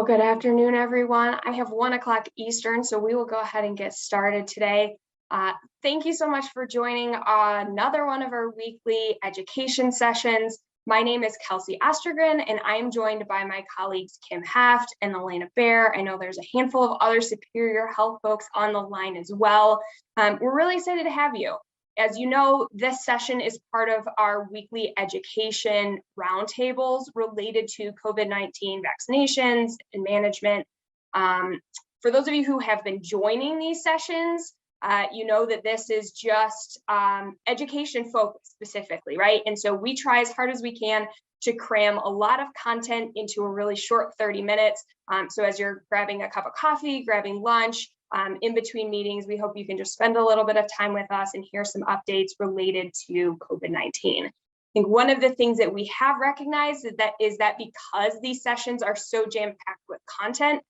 good afternoon, everyone. I have 1 o'clock Eastern, so we will go ahead and get started today. Thank you so much for joining another one of our weekly education sessions. My name is Kelsey Ostergren, and I am joined by my colleagues Kim Haft and Elena Baer. I know there's a handful of other Superior Health folks on the line as well. We're really excited to have you. As you know, this session is part of our weekly education roundtables related to COVID-19 vaccinations and management. For those of you who have been joining these sessions, you know that this is just education focused specifically, right? And so we try as hard as we can to cram a lot of content into a really short 30 minutes. So as you're grabbing a cup of coffee, grabbing lunch, in between meetings, we hope you can just spend a little bit of time with us and hear some updates related to COVID-19. I think one of the things that we have recognized is that because these sessions are so jam-packed with content,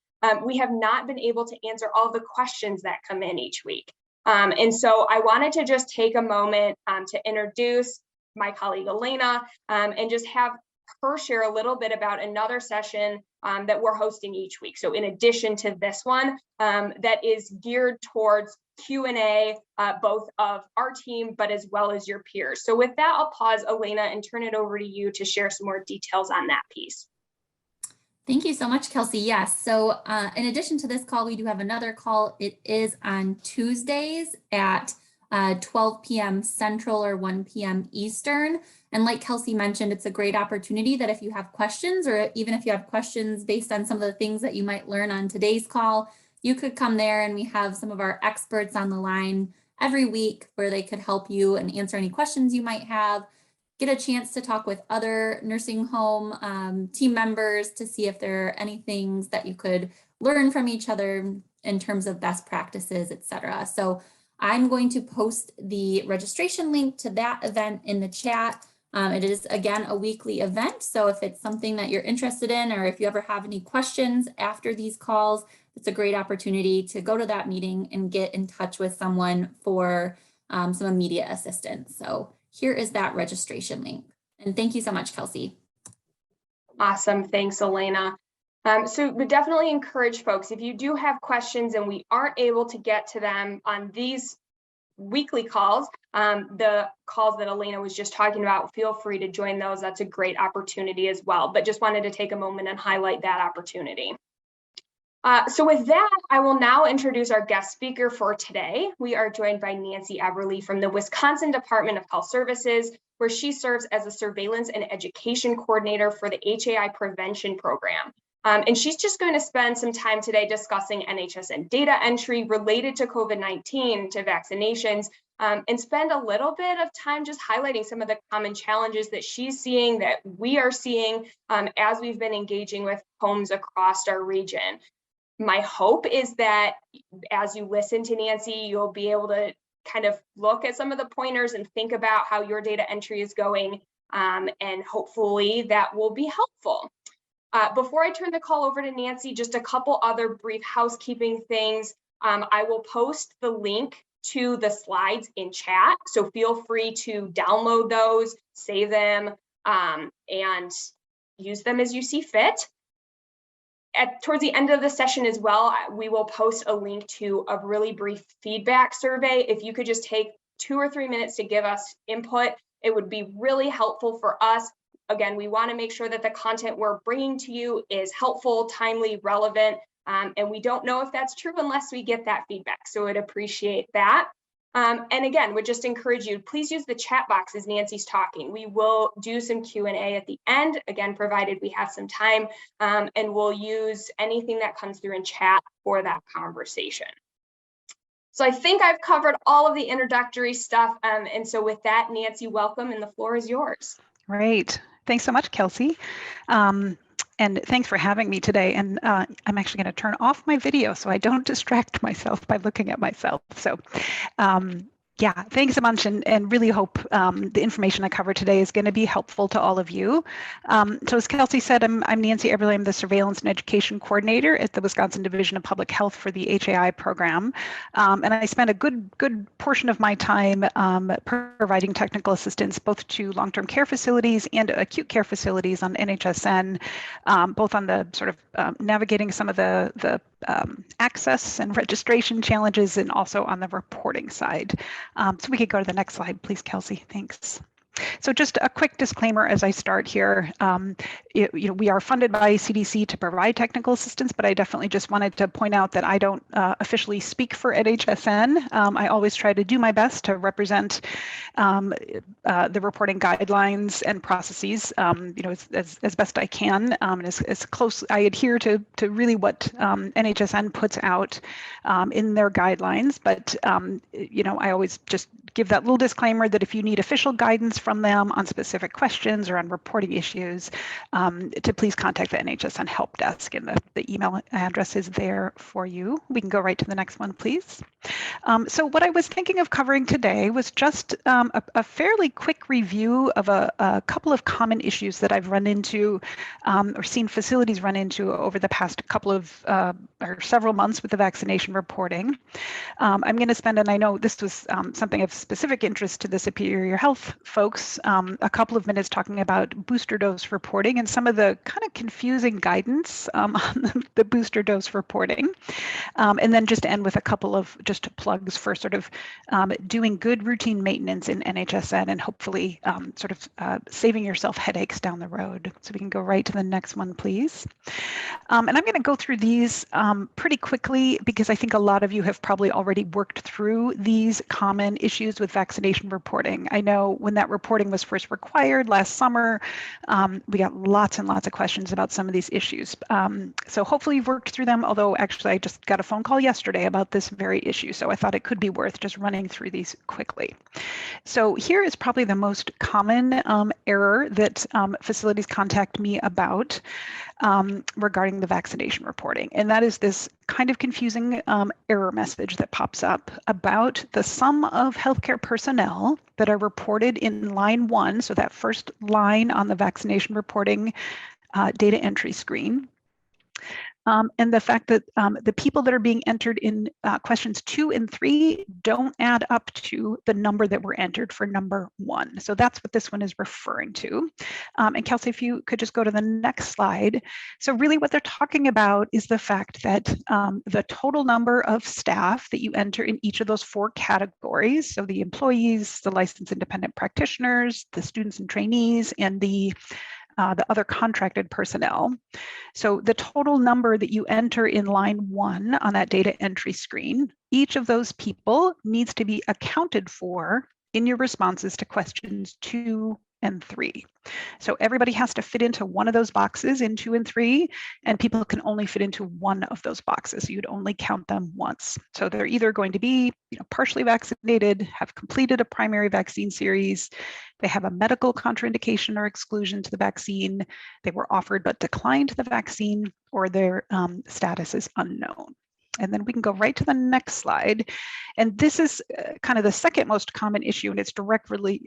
we have not been able to answer all the questions that come in each week. And so I wanted to just take a moment to introduce my colleague Elena and just have her share a little bit about another session that we're hosting each week. So in addition to this one, that is geared towards Q&A, both of our team, but as well as your peers. So with that, I'll pause, Elena, and turn it over to you to share some more details on that piece. Thank you so much, Kelsey. Yes, so in addition to this call, we do have another call. It is on Tuesdays at 12 p.m. Central or 1 p.m. Eastern. And like Kelsey mentioned, it's a great opportunity that if you have questions, or even if you have questions based on some of the things that you might learn on today's call, you could come there, and we have some of our experts on the line every week where they could help you and answer any questions you might have, get a chance to talk with other nursing home team members to see if there are any things that you could learn from each other in terms of best practices, etc. So I'm going to post the registration link to that event in the chat. It is, again, a weekly event. So if it's something that you're interested in, or if you ever have any questions after these calls, it's a great opportunity to go to that meeting and get in touch with someone for some immediate assistance. So here is that registration link. And thank you so much, Kelsey. Awesome. Thanks, Elena. So we definitely encourage folks, if you do have questions and we aren't able to get to them on these weekly calls, the calls that Elena was just talking about, feel free to join those. That's a great opportunity as well, but just wanted to take a moment and highlight that opportunity. So with that, I will now introduce our guest speaker for today. We are joined by Nancy Everly from the Wisconsin Department of Health Services, where she serves as a surveillance and education coordinator for the HAI prevention program. And she's just going to spend some time today discussing NHSN data entry related to COVID-19, to vaccinations, and spend a little bit of time just highlighting some of the common challenges that she's seeing, that we are seeing as we've been engaging with homes across our region. My hope is that as you listen to Nancy, you'll be able to kind of look at some of the pointers and think about how your data entry is going, and hopefully that will be helpful. Before I turn the call over to Nancy, just a couple other brief housekeeping things. I will post the link to the slides in chat, so feel free to download those, save them, and use them as you see fit. Towards the end of the session as well, we will post a link to a really brief feedback survey. If you could just take 2 or 3 minutes to give us input, it would be really helpful for us. Again, we want to make sure that the content we're bringing to you is helpful, timely, relevant, and we don't know if that's true unless we get that feedback. So I'd appreciate that. And again, would just encourage you, please use the chat box as Nancy's talking. We will do some Q&A at the end, again, provided we have some time, and we'll use anything that comes through in chat for that conversation. So I think I've covered all of the introductory stuff. And so with that, Nancy, welcome, and the floor is yours. Great. Thanks so much, Kelsey. And thanks for having me today. And I'm actually going to turn off my video so I don't distract myself by looking at myself. So Yeah, thanks a bunch, and really hope the information I cover today is going to be helpful to all of you. So as Kelsey said, I'm Nancy Eberle. I'm the Surveillance and Education Coordinator at the Wisconsin Division of Public Health for the HAI program. And I spent a good portion of my time providing technical assistance both to long-term care facilities and acute care facilities on NHSN, both on the sort of navigating some of the access and registration challenges, and also on the reporting side. So we could go to the next slide, please, Kelsey. Thanks. So just a quick disclaimer as I start here. We are funded by CDC to provide technical assistance, but I definitely just wanted to point out that I don't officially speak for NHSN. I always try to do my best to represent the reporting guidelines and processes, as best I can, and as close. I adhere to really what NHSN puts out in their guidelines, but I always just give that little disclaimer that if you need official guidance from them on specific questions or on reporting issues, to please contact the NHSN help desk, and the email address is there for you. We can go right to the next one, please. So what I was thinking of covering today was just a fairly quick review of a couple of common issues that I've run into or seen facilities run into over the past couple of or several months with the vaccination reporting. I'm going to spend, and I know this was something of specific interest to the Superior Health folks, a couple of minutes talking about booster dose reporting and some of the kind of confusing guidance on the booster dose reporting. And then just end with a couple of just plugs for sort of doing good routine maintenance in NHSN and hopefully sort of saving yourself headaches down the road. So we can go right to the next one, please. And I'm going to go through these pretty quickly because I think a lot of you have probably already worked through these common issues with vaccination reporting. I know when that reporting was first required last summer, we got lots and lots of questions about some of these issues. So hopefully you've worked through them, although actually I just got a phone call yesterday about this very issue, so I thought it could be worth just running through these quickly. So here is probably the most common error that facilities contact me about regarding the vaccination reporting, and that is this kind of confusing error message that pops up about the sum of healthcare personnel that are reported in line 1, so that first line on the vaccination reporting data entry screen. And the fact that the people that are being entered in questions 2 and 3 don't add up to the number that were entered for number 1. So that's what this one is referring to. And Kelsey, if you could just go to the next slide. So really what they're talking about is the fact that the total number of staff that you enter in each of those 4 categories, so the employees, the licensed independent practitioners, the students and trainees, and the other contracted personnel. So the total number that you enter in line 1 on that data entry screen, each of those people needs to be accounted for in your responses to questions 2 and 3. So everybody has to fit into one of those boxes in 2 and 3, and people can only fit into one of those boxes. So you'd only count them once. So they're either going to be partially vaccinated, have completed a primary vaccine series, they have a medical contraindication or exclusion to the vaccine, they were offered but declined the vaccine, or their status is unknown. And then we can go right to the next slide. And this is kind of the second most common issue, and it's directly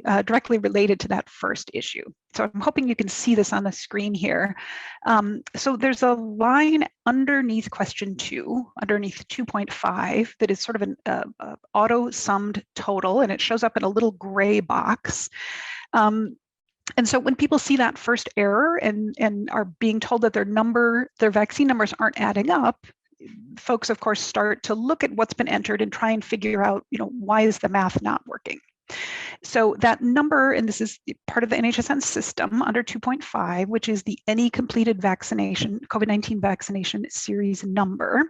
related to that first issue. So I'm hoping you can see this on the screen here. So there's a line underneath question 2, underneath 2.5, that is sort of an auto-summed total, and it shows up in a little gray box. And so when people see that first error and are being told that their vaccine numbers aren't adding up, folks, of course, start to look at what's been entered and try and figure out, why is the math not working? So that number, and this is part of the NHSN system under 2.5, which is the any completed vaccination, COVID-19 vaccination series number.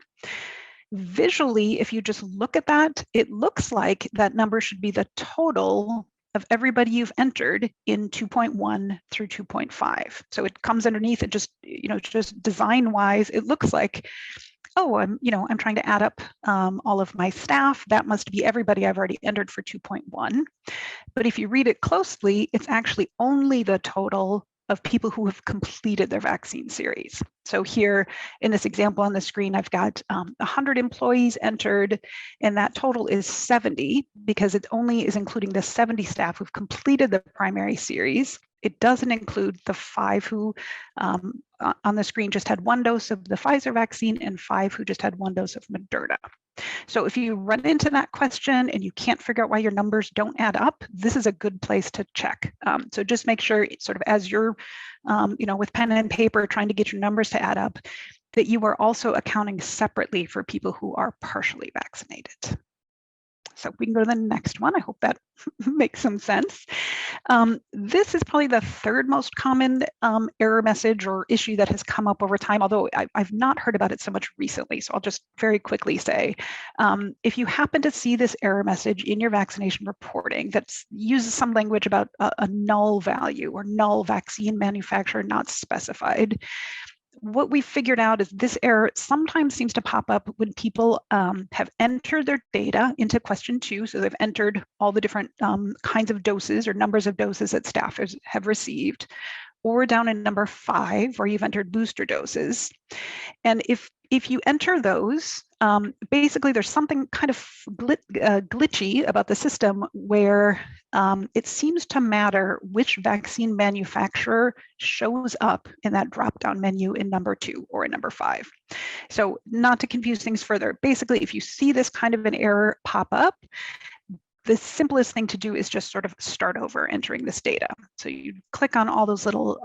Visually, if you just look at that, it looks like that number should be the total of everybody you've entered in 2.1 through 2.5. So it comes underneath it, just design-wise, it looks like, oh, I'm trying to add up all of my staff. That must be everybody I've already entered for 2.1. But if you read it closely, it's actually only the total of people who have completed their vaccine series. So here in this example on the screen, I've got 100 employees entered, and that total is 70 because it only is including the 70 staff who've completed the primary series. It doesn't include the 5 who on the screen just had 1 dose of the Pfizer vaccine and 5 who just had 1 dose of Moderna. So if you run into that question and you can't figure out why your numbers don't add up, this is a good place to check. So just make sure, sort of as you're, with pen and paper trying to get your numbers to add up, that you are also accounting separately for people who are partially vaccinated. So we can go to the next one. I hope that makes some sense. This is probably the 3rd most common error message or issue that has come up over time, although I've not heard about it so much recently. So I'll just very quickly say, if you happen to see this error message in your vaccination reporting that uses some language about a null value or null vaccine manufacturer not specified, what we figured out is this error sometimes seems to pop up when people have entered their data into question 2. So they've entered all the different kinds of doses or numbers of doses that staff have received, or down in number 5, where you've entered booster doses. And if you enter those, basically there's something kind of glitchy about the system where it seems to matter which vaccine manufacturer shows up in that drop-down menu in number 2 or in number 5. So not to confuse things further, basically if you see this kind of an error pop up, the simplest thing to do is just sort of start over entering this data. So you click on all those little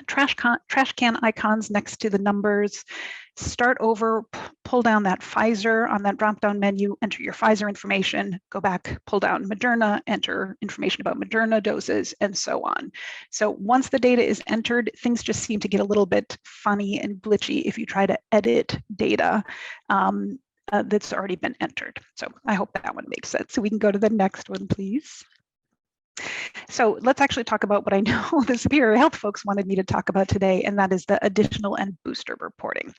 trash can icons next to the numbers, start over, pull down that Pfizer on that drop-down menu, enter your Pfizer information, go back, pull down Moderna, enter information about Moderna doses, and so on. So once the data is entered, things just seem to get a little bit funny and glitchy if you try to edit data that's already been entered. So I hope that one makes sense. So we can go to the next one, please. So let's actually talk about what I know the Superior Health folks wanted me to talk about today, and that is the additional and booster reporting.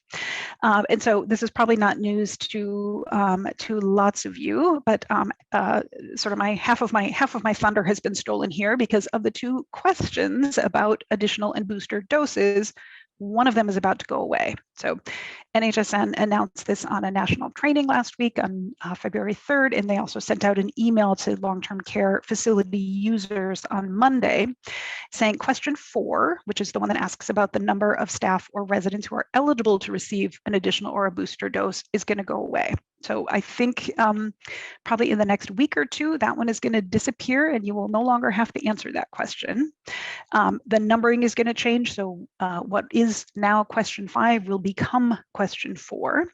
And so this is probably not news to lots of you, but sort of half of my thunder has been stolen here because of the 2 questions about additional and booster doses. One of them is about to go away. So NHSN announced this on a national training last week on February 3rd, and they also sent out an email to long-term care facility users on Monday saying question 4, which is the one that asks about the number of staff or residents who are eligible to receive an additional or a booster dose, is going to go away. So I think probably in the next week or 2, that one is going to disappear and you will no longer have to answer that question. The numbering is going to change. So what is now question 5 will become question 4.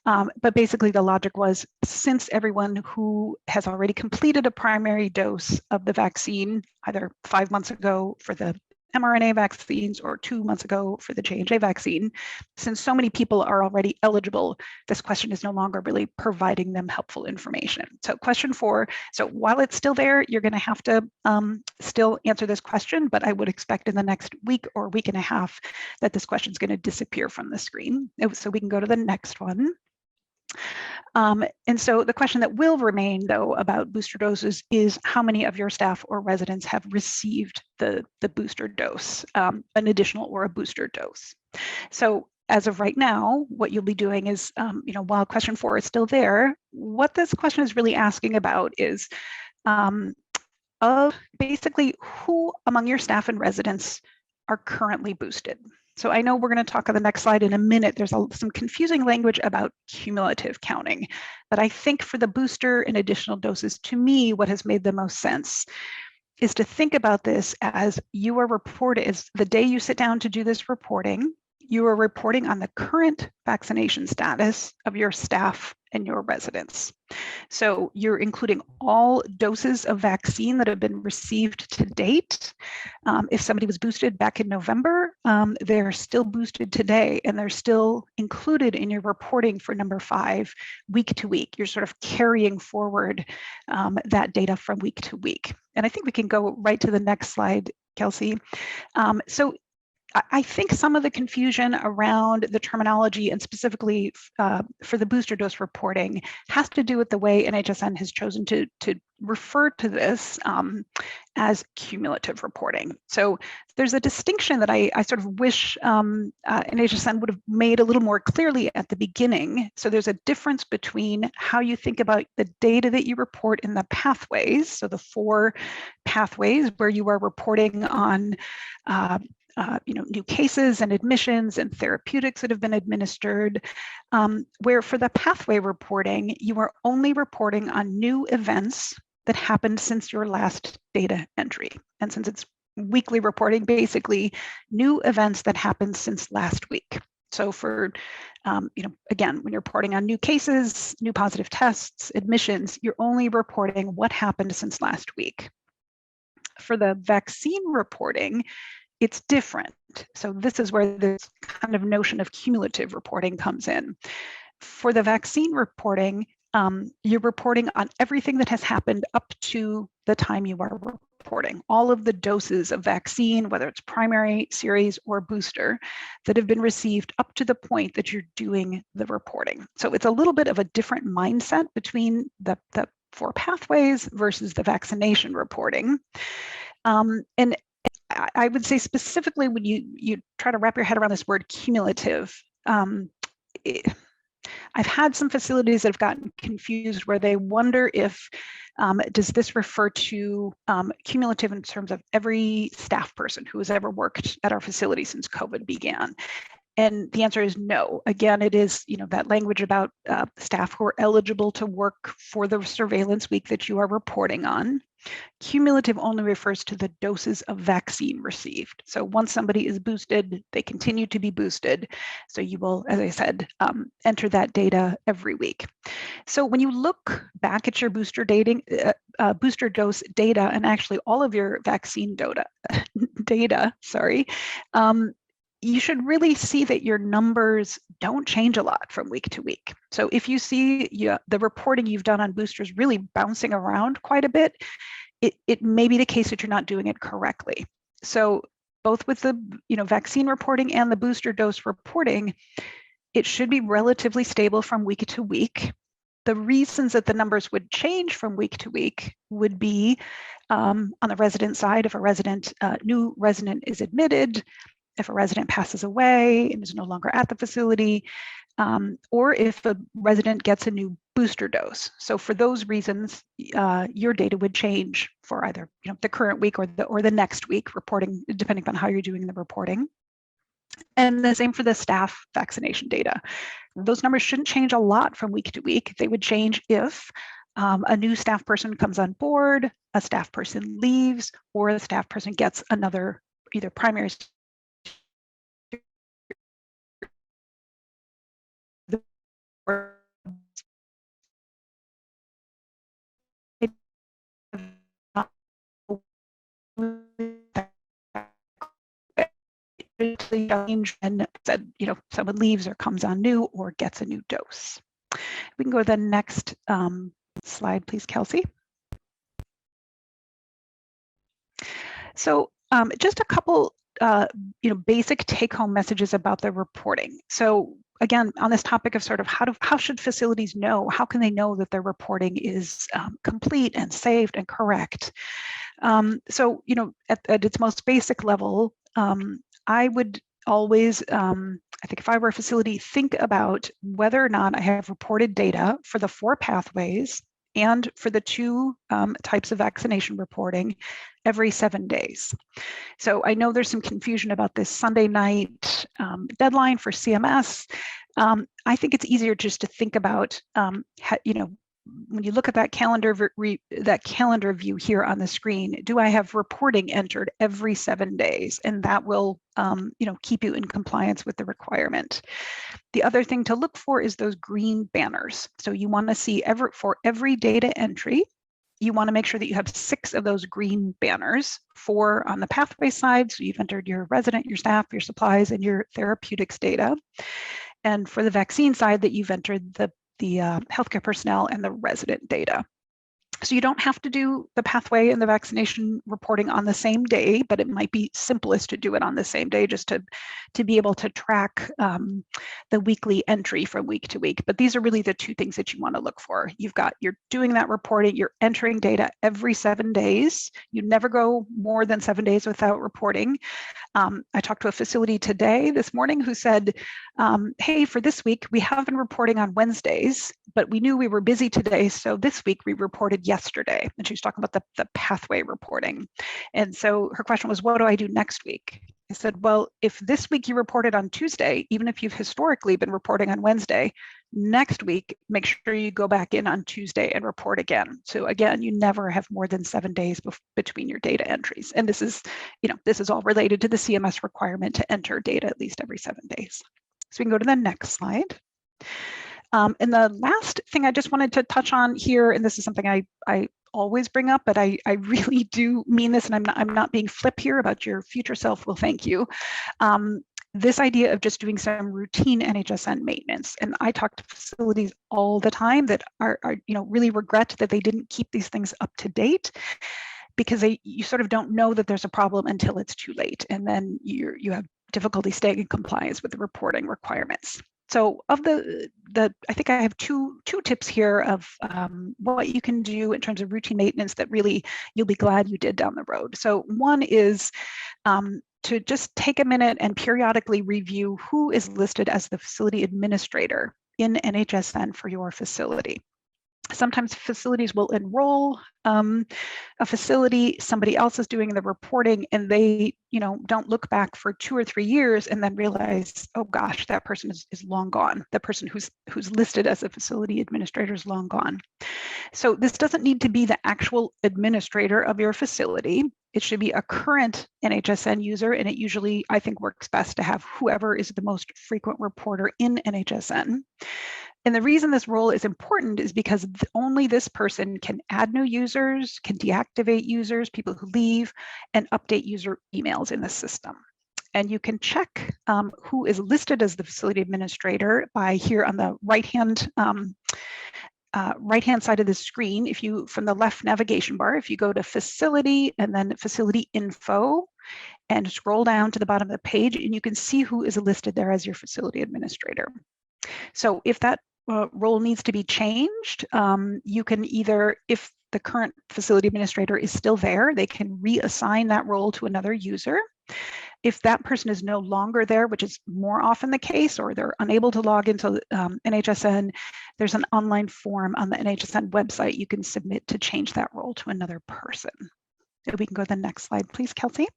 But basically the logic was, since everyone who has already completed a primary dose of the vaccine, either 5 months ago for the mRNA vaccines or 2 months ago for the J&J vaccine, since so many people are already eligible, this question is no longer really providing them helpful information. So question 4, so while it's still there, you're going to have to still answer this question, but I would expect in the next week or week and a half that this question is going to disappear from the screen. So we can go to the next one. And so the question that will remain, though, about booster doses is how many of your staff or residents have received the booster dose, an additional or a booster dose. So as of right now, what you'll be doing is, while question 4 is still there, what this question is really asking about is basically who among your staff and residents are currently boosted. So I know we're going to talk on the next slide in a minute. There's some confusing language about cumulative counting, but I think for the booster and additional doses, to me, what has made the most sense is to think about this as you are reported, as the day you sit down to do this reporting, you are reporting on the current vaccination status of your staff and your residents. So you're including all doses of vaccine that have been received to date. If somebody was boosted back in November, they're still boosted today, and they're still included in your reporting for number 5, week to week. You're sort of carrying forward that data from week to week. And I think we can go right to the next slide, Kelsey. So I think some of the confusion around the terminology and specifically for the booster dose reporting has to do with the way NHSN has chosen to refer to this as cumulative reporting. So there's a distinction that I sort of wish NHSN would have made a little more clearly at the beginning. So there's a difference between how you think about the data that you report in the pathways, so the 4 pathways where you are reporting on new cases and admissions and therapeutics that have been administered, where for the pathway reporting, you are only reporting on new events that happened since your last data entry. And since it's weekly reporting, basically new events that happened since last week. So for, again, when you're reporting on new cases, new positive tests, admissions, you're only reporting what happened since last week. For the vaccine reporting, it's different. So this is where this kind of notion of cumulative reporting comes in. For the vaccine reporting, you're reporting on everything that has happened up to the time you are reporting. All of the doses of vaccine, whether it's primary, series, or booster, that have been received up to the point that you're doing the reporting. So it's a little bit of a different mindset between the 4 pathways versus the vaccination reporting. And I would say specifically when you try to wrap your head around this word cumulative, I've had some facilities that have gotten confused where they wonder if, does this refer to cumulative in terms of every staff person who has ever worked at our facility since COVID began? And the answer is no. Again, it is that language about staff who are eligible to work for the surveillance week that you are reporting on. Cumulative only refers to the doses of vaccine received. So once somebody is boosted, they continue to be boosted. So you will, as I said, enter that data every week. So when you look back at your booster dose data and actually all of your vaccine data, you should really see that your numbers don't change a lot from week to week. So if you see the reporting you've done on boosters really bouncing around quite a bit, it may be the case that you're not doing it correctly. So both with the vaccine reporting and the booster dose reporting, it should be relatively stable from week to week. The reasons that the numbers would change from week to week would be on the resident side, if a new resident is admitted, if a resident passes away and is no longer at the facility, or if a resident gets a new booster dose. So for those reasons, your data would change for either the current week or the next week reporting, depending on how you're doing the reporting. And the same for the staff vaccination data. Those numbers shouldn't change a lot from week to week. They would change if a new staff person comes on board, a staff person leaves, or a staff person gets another either primary and said, someone leaves or comes on new or gets a new dose. We can go to the next slide, please, Kelsey. So just a couple, basic take-home messages about the reporting. So again, on this topic of sort of how should facilities know, how can they know that their reporting is complete and saved and correct? So, at its most basic level, I would always, I think if I were a facility, think about whether or not I have reported data for the 4 pathways and for the 2 types of vaccination reporting every 7 days. So I know there's some confusion about this Sunday night deadline for CMS. I think it's easier just to think about, when you look at that calendar view here on the screen, do I have reporting entered every 7 days? And that will, keep you in compliance with the requirement. The other thing to look for is those green banners. So you want to see for every data entry, you want to make sure that you have 6 of those green banners, 4 on the pathway side. So you've entered your resident, your staff, your supplies, and your therapeutics data. And for the vaccine side, that you've entered the healthcare personnel and the resident data. So you don't have to do the pathway and the vaccination reporting on the same day, but it might be simplest to do it on the same day just to be able to track the weekly entry from week to week. But these are really the two things that you want to look for. You're doing that reporting, you're entering data every 7 days. You never go more than 7 days without reporting. I talked to a facility this morning who said, hey, for this week, we have been reporting on Wednesdays, but we knew we were busy today. So this week we reported yesterday. And she was talking about the pathway reporting. And so her question was, what do I do next week? I said, well, if this week you reported on Tuesday, even if you've historically been reporting on Wednesday, next week, make sure you go back in on Tuesday and report again. So again, you never have more than 7 days between your data entries. And this is all related to the CMS requirement to enter data at least every 7 days. So we can go to the next slide. And the last thing I just wanted to touch on here, and this is something I always bring up, but I really do mean this, and I'm not being flip here about your future self will thank you. This idea of just doing some routine NHSN maintenance. And I talk to facilities all the time that are really regret that they didn't keep these things up to date, because you sort of don't know that there's a problem until it's too late. And then you have difficulty staying in compliance with the reporting requirements. So of I think I have two tips here of what you can do in terms of routine maintenance that really you'll be glad you did down the road. So one is to just take a minute and periodically review who is listed as the facility administrator in NHSN for your facility. Sometimes facilities will enroll a facility, somebody else is doing the reporting, and they don't look back for 2 or 3 years and then realize, oh gosh, that person is long gone. The person who's listed as a facility administrator is long gone. So this doesn't need to be the actual administrator of your facility. It should be a current NHSN user, and it usually, I think, works best to have whoever is the most frequent reporter in NHSN. And the reason this role is important is because only this person can add new users, can deactivate users, people who leave, and update user emails in the system. And you can check who is listed as the facility administrator by here on the right-hand side of the screen. From the left navigation bar, if you go to facility and then facility info and scroll down to the bottom of the page, and you can see who is listed there as your facility administrator. So if that role needs to be changed, you can either, if the current facility administrator is still there, they can reassign that role to another user. If that person is no longer there, which is more often the case, or they're unable to log into NHSN, there's an online form on the NHSN website you can submit to change that role to another person. If we can go to the next slide, please, Kelsey.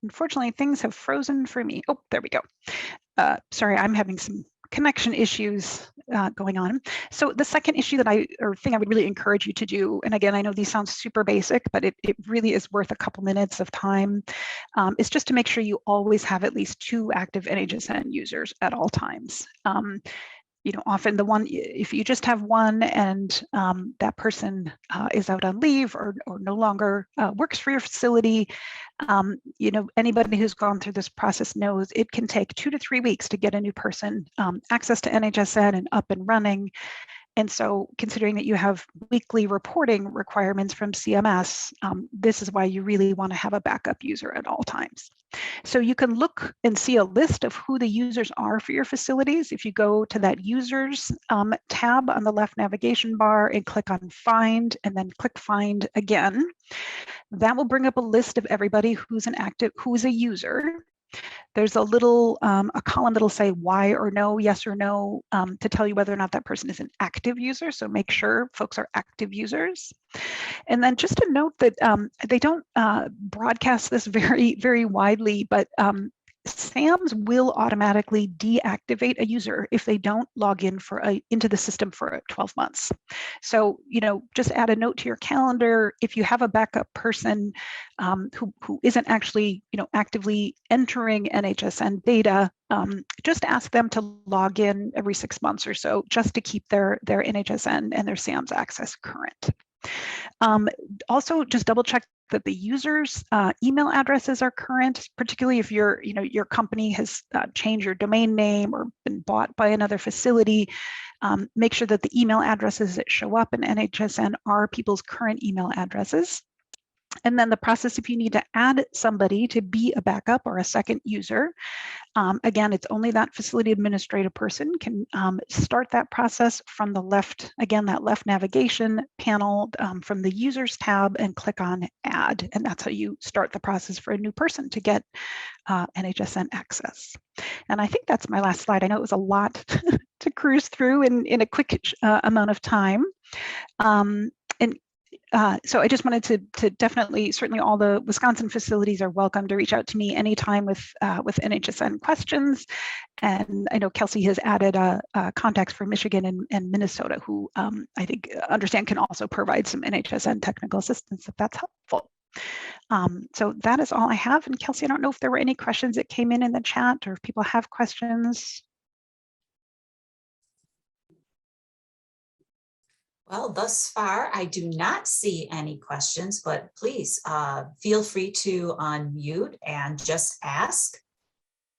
Unfortunately, things have frozen for me. Oh, there we go. Sorry, I'm having some connection issues going on. So the second issue thing I would really encourage you to do, and again, I know these sound super basic, but it really is worth a couple minutes of time, is just to make sure you always have at least 2 active NHSN users at all times. Often if you just have one and that person is out on leave or no longer works for your facility, anybody who's gone through this process knows it can take 2 to 3 weeks to get a new person access to NHSN and up and running. And so considering that you have weekly reporting requirements from CMS, this is why you really want to have a backup user at all times. So you can look and see a list of who the users are for your facilities. If you go to that users tab on the left navigation bar and click on find and then click find again, that will bring up a list of everybody who's a user. There's a little a column that'll say why or no, yes or no, to tell you whether or not that person is an active user. So make sure folks are active users. And then just to note that they don't broadcast this very, very widely, but SAMs will automatically deactivate a user if they don't log in into the system for 12 months. So, just add a note to your calendar. If you have a backup person who isn't actually, actively entering NHSN data, just ask them to log in every 6 months or so, just to keep their NHSN and their SAMs access current. Also, just double check that the users' email addresses are current, particularly if your company has changed your domain name or been bought by another facility. Make sure that the email addresses that show up in NHSN are people's current email addresses. And then the process, if you need to add somebody to be a backup or a second user, again, it's only that facility administrator person can start that process from the left, again, that left navigation panel from the users tab and click on add. And that's how you start the process for a new person to get NHSN access. And I think that's my last slide. I know it was a lot to cruise through in a quick amount of time. So I just wanted to definitely, certainly all the Wisconsin facilities are welcome to reach out to me anytime with NHSN questions. And I know Kelsey has added contacts for Michigan and Minnesota who I think understand can also provide some NHSN technical assistance if that's helpful. So that is all I have. And Kelsey, I don't know if there were any questions that came in the chat or if people have questions. Well, thus far, I do not see any questions, but please feel free to unmute and just ask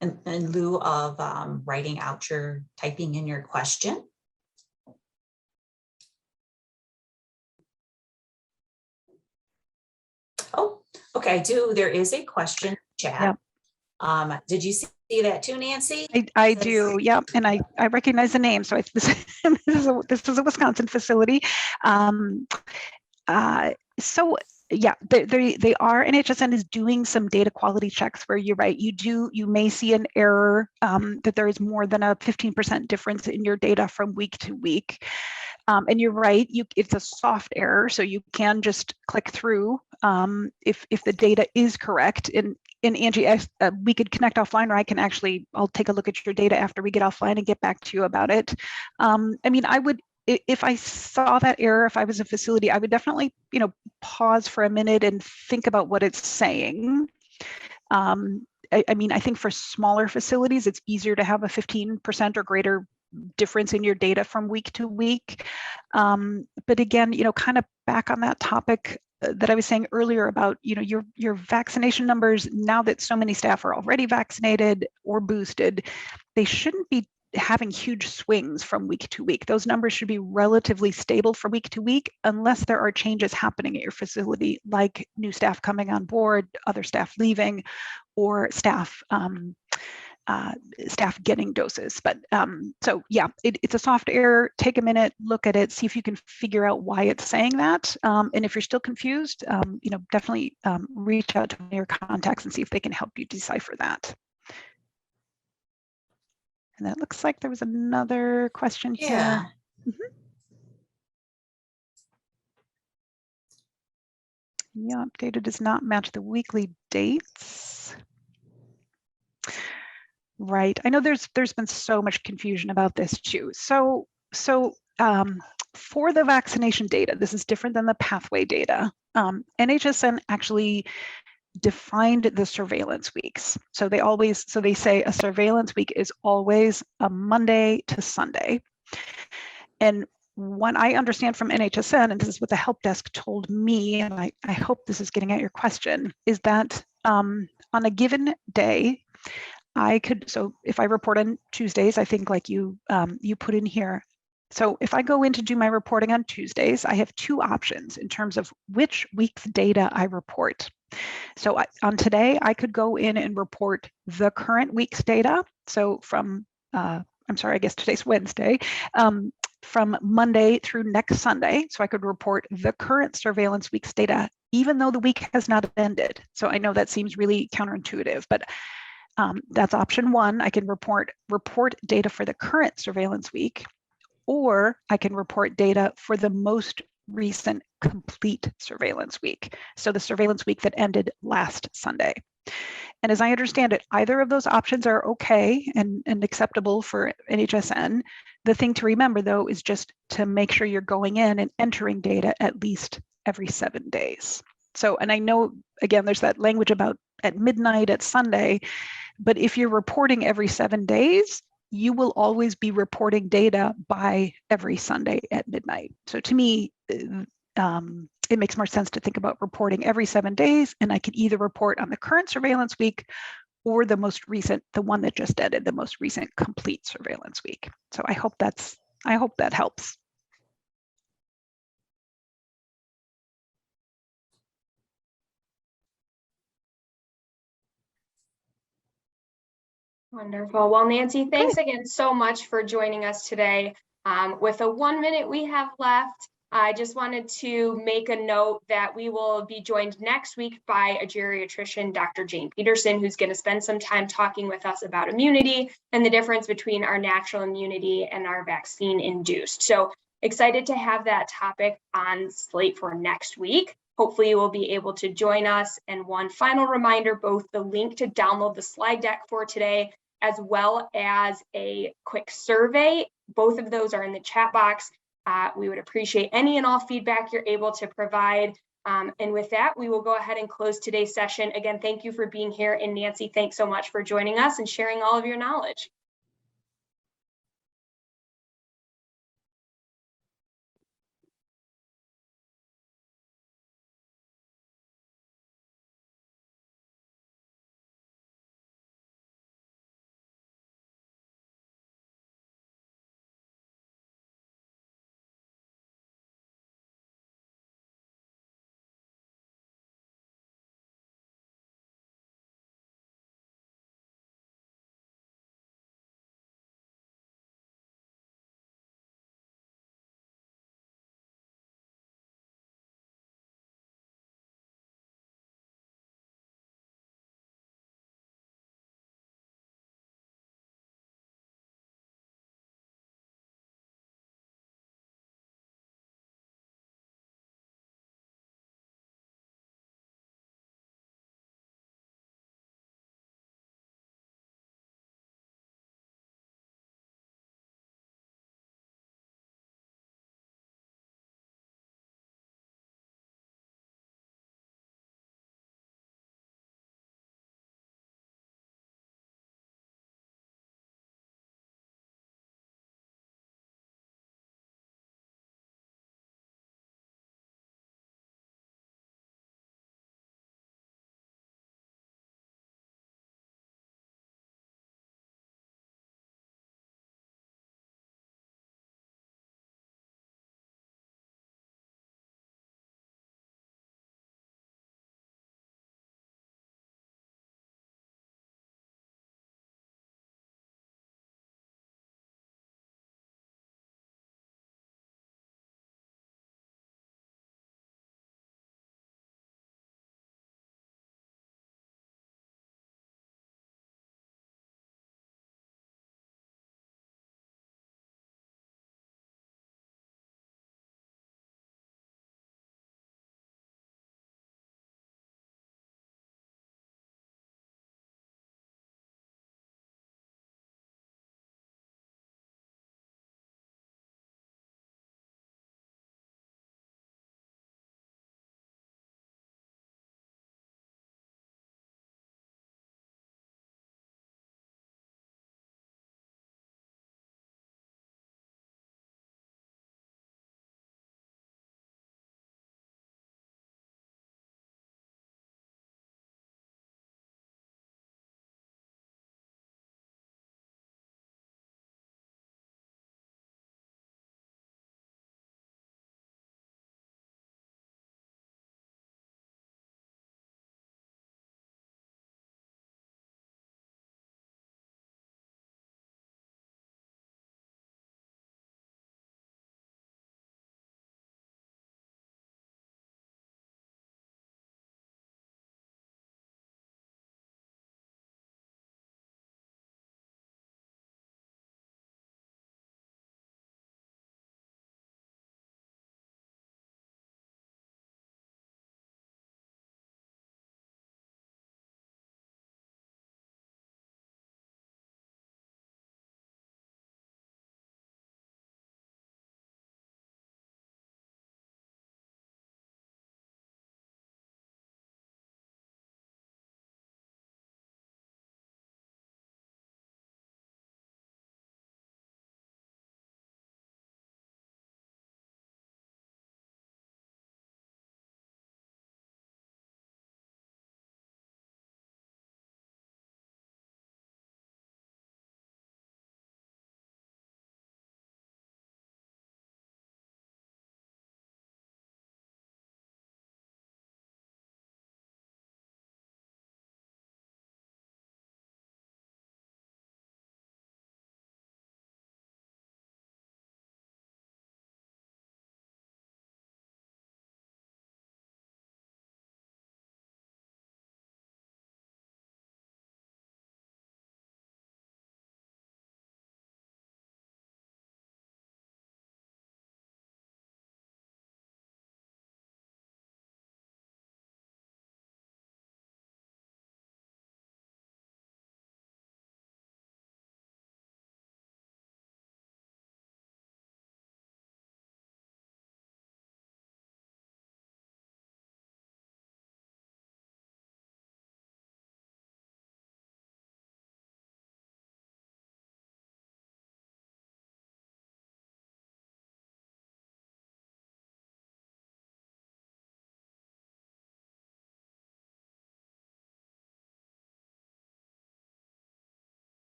in lieu of typing in your question. Oh, okay, there is a question chat. Yep. Did you see that too, Nancy? I do, yeah, and I recognize the name. So this is a Wisconsin facility. So yeah, they are, NHSN is doing some data quality checks where you're right, you may see an error that there is more than a 15% difference in your data from week to week. And you're right, it's a soft error, so you can just click through if the data is correct. And Angie, we could connect offline, or I'll take a look at your data after we get offline and get back to you about it. I mean, I would, if I saw that error, if I was a facility, I would definitely, pause for a minute and think about what it's saying. I mean, I think for smaller facilities, it's easier to have a 15% or greater difference in your data from week to week. But again, kind of back on that topic that I was saying earlier about, your vaccination numbers, now that so many staff are already vaccinated or boosted, they shouldn't be having huge swings from week to week. Those numbers should be relatively stable from week to week, unless there are changes happening at your facility, like new staff coming on board, other staff leaving, or staff getting doses. But so yeah, it's a soft error. Take a minute, look at it, see if you can figure out why it's saying that. And if you're still confused, definitely reach out to your contacts and see if they can help you decipher that. And that looks like there was another question here. Mm-hmm. Yeah, data does not match the weekly dates. Right. I know there's been so much confusion about this too. So for the vaccination data, this is different than the pathway data. NHSN actually defined the surveillance weeks. So they say a surveillance week is always a Monday to Sunday. And what I understand from NHSN, and this is what the help desk told me, and I hope this is getting at your question, is that on a given day, so if I report on Tuesdays, I think like you put in here. So if I go in to do my reporting on Tuesdays, I have two options in terms of which week's data I report. So on today, I could go in and report the current week's data. So from, I'm sorry, I guess today's Wednesday, from Monday through next Sunday. So I could report the current surveillance week's data, even though the week has not ended. So I know that seems really counterintuitive, but that's option one. I can report data for the current surveillance week, or I can report data for the most recent complete surveillance week. So the surveillance week that ended last Sunday. And as I understand it, either of those options are okay and acceptable for NHSN. The thing to remember though is just to make sure you're going in and entering data at least every 7 days. So, and I know, again, there's that language about at midnight at Sunday, but if you're reporting every 7 days, you will always be reporting data by every Sunday at midnight. So to me, it makes more sense to think about reporting every 7 days, and I can either report on the current surveillance week or the most recent, the one that just ended, the most recent complete surveillance week. So I hope that helps. Wonderful. Well, Nancy, thanks again so much for joining us today. With the 1 minute we have left, I just wanted to make a note that we will be joined next week by a geriatrician, Dr. Jane Peterson, who's going to spend some time talking with us about immunity and the difference between our natural immunity and our vaccine induced. So excited to have that topic on slate for next week. Hopefully you will be able to join us. And one final reminder, both the link to download the slide deck for today, as well as a quick survey, both of those are in the chat box. We would appreciate any and all feedback you're able to provide. And with that, we will go ahead and close today's session. Again, thank you for being here. And Nancy, thanks so much for joining us and sharing all of your knowledge.